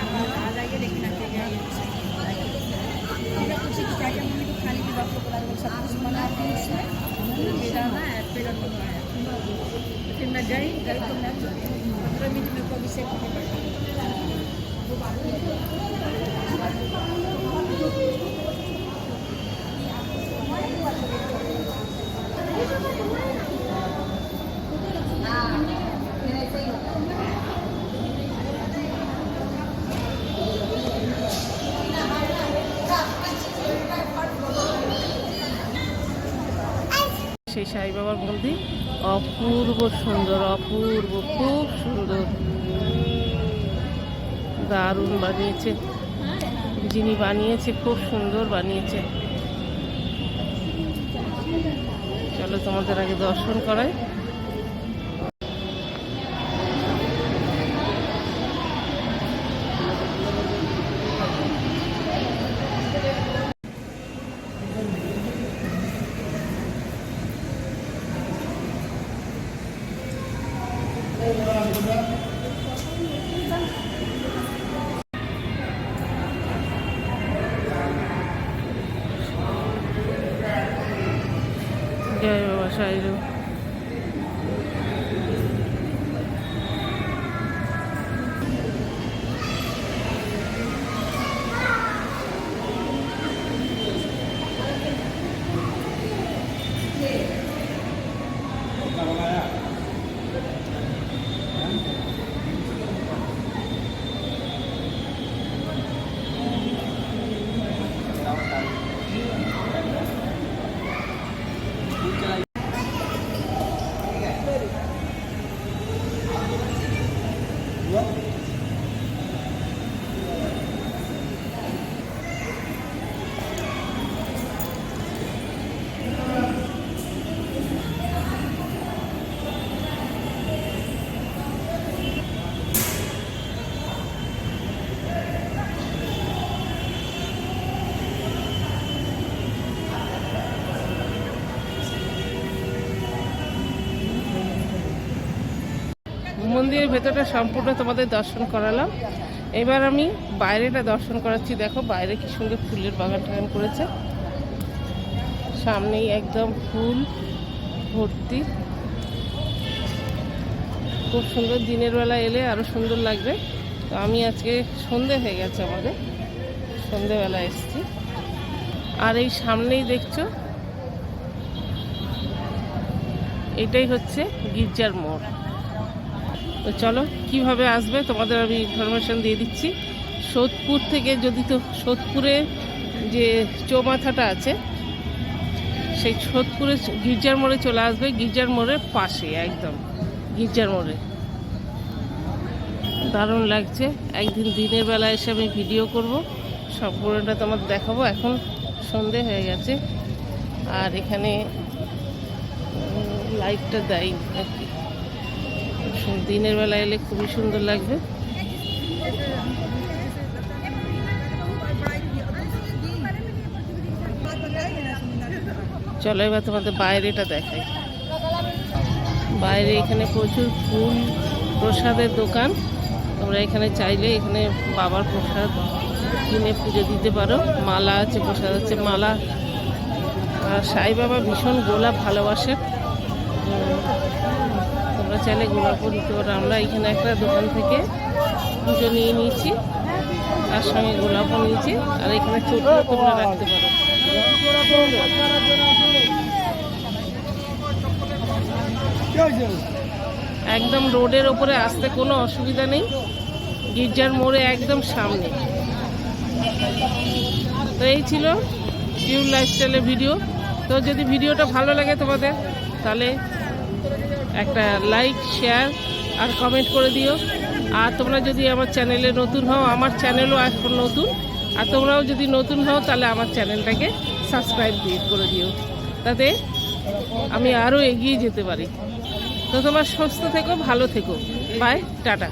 आ जाइए, लेकिन अकेले आइए तो सही है। कुछ चाहिए मम्मी को खाने की बात को बता दो, सब कुछ बनाती हूँ उसमें मेरा ना पेड़ मंगवाया। फिर मैं गई तो मैं 15 मिनट में को अभिषेक होने बैठा। সেই সাই বাবার মন্দির অপূর্ব সুন্দর, অপূর্ব, খুব সুন্দর, দারুণ বানিয়েছে। যিনি বানিয়েছে খুব সুন্দর বানিয়েছে। চলো তোমাদের আগে দর্শন করাই। জয় বাবা সাইরু। মন্দিরের ভেতরটা সম্পূর্ণ তোমাদের দর্শন করালাম। এবার আমি বাইরেটা দর্শন করাচ্ছি। দেখো বাইরে কি সুন্দর ফুলের বাগান টাগান করেছে, সামনেই একদম ফুল ভর্তি, খুব সুন্দর। দিনের বেলা এলে আরো সুন্দর লাগবে। তো আমি আজকে সন্ধে হয়ে গেছে, আমাদের সন্ধেবেলা এসেছি। আর এই সামনেই দেখছো এটাই হচ্ছে গির্জার মোড়। তো চলো কিভাবে আসবে তোমাদের আমি ইনফরমেশন দিয়ে দিচ্ছি। সোদপুর থেকে, যদি তো সোদপুরে যে চৌমাথাটা আছে সেই সোদপুরে গির্জার মোড়ে চলে আসবে। গির্জার মোড়ের পাশে একদম, গির্জার মোড়ে দারুণ লাগছে। একদিন দিনের বেলা এসে আমি ভিডিও করব, সম্পূর্ণটা তোমাদের দেখাবো। এখন সন্ধে হয়ে গেছে আর এখানে লাইটটা দেয় আর কি। দিনের বেলা এলে খুবই সুন্দর লাগবে। চলো এবার তোমাদের বাইরেটা দেখাই। বাইরে এখানে প্রচুর ফুল প্রসাদের দোকান। তোমরা এখানে চাইলে এখানে বাবার প্রসাদ কিনে পুজো দিতে পারো। মালা আছে, প্রসাদ আছে, মালা। আর সাই বাবা ভীষণ গোলাপ ভালোবাসে, তোমরা চাইলে গোলাপও দিতে পারো। আমরা এখানে একটা দোকান থেকে পুজো নিয়ে নিয়েছি, তার সঙ্গে গোলাপও নিয়েছি। আর এখানে ছোট তোমরা রাখতে পারো। একদম রোডের ওপরে আসতে কোনো অসুবিধা নেই, গির্জার মোড়ে একদম সামনে। তো এই ছিল পিওর লাইফস্টাইলের ভিডিও। তো যদি ভিডিওটা ভালো লাগে তোমাদের, তাহলে একটা লাইক, শেয়ার আর কমেন্ট করে দিও। আর তোমরা যদি আমার চ্যানেলে নতুন হও, আমার চ্যানেলও এখন নতুন, আর তোমরাও যদি নতুন হও তাহলে আমার চ্যানেলটাকে সাবস্ক্রাইব করে দিও, তাতে আমি আরও এগিয়ে যেতে পারি। তো তোমরা সুস্থ থেকো, ভালো থেকো। Bye, tata.